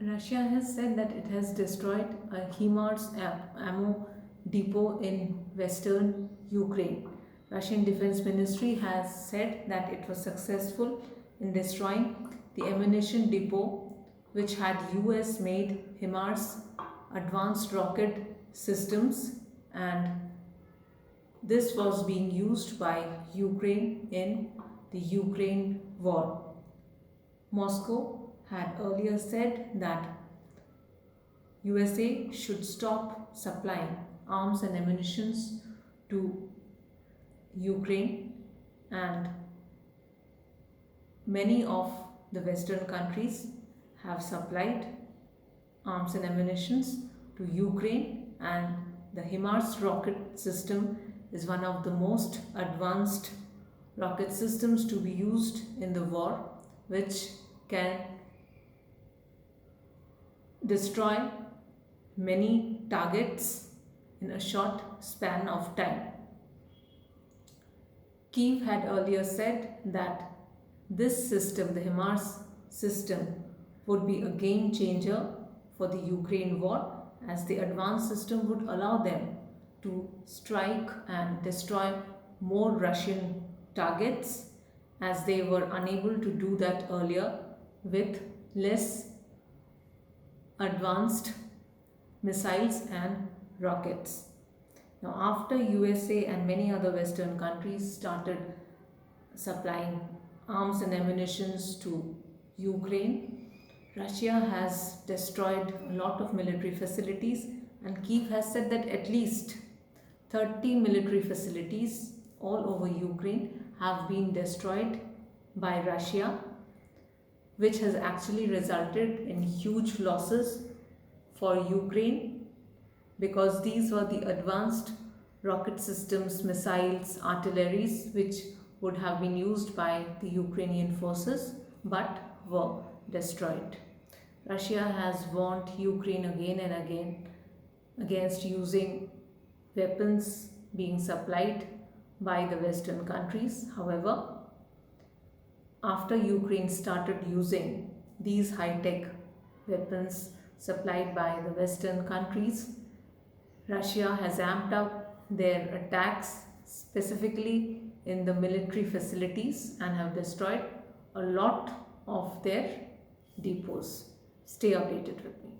Russia has said that it has destroyed a HIMARS ammo depot in western Ukraine. Russian Defense Ministry has said that it was successful in destroying the ammunition depot which had US-made HIMARS advanced rocket systems, and this was being used by Ukraine in the Ukraine war. Moscow had earlier said that USA should stop supplying arms and ammunitions to Ukraine, and many of the Western countries have supplied arms and ammunitions to Ukraine, and the HIMARS rocket system is one of the most advanced rocket systems to be used in the war, which can destroy many targets in a short span of time. Kyiv had earlier said that this system, the HIMARS system, would be a game changer for the Ukraine war, as the advanced system would allow them to strike and destroy more Russian targets, as they were unable to do that earlier with less advanced missiles and rockets. Now, after USA and many other Western countries started supplying arms and ammunitions to Ukraine, Russia has destroyed a lot of military facilities, and Kyiv has said that at least 30 military facilities all over Ukraine have been destroyed by Russia, which has actually resulted in huge losses for Ukraine, because these were the advanced rocket systems, missiles, artilleries which would have been used by the Ukrainian forces but were destroyed. Russia has warned Ukraine again and again against using weapons being supplied by the Western countries. However, after Ukraine started using these high-tech weapons supplied by the Western countries, Russia has amped up their attacks, specifically in the military facilities, and have destroyed a lot of their depots. Stay updated with me.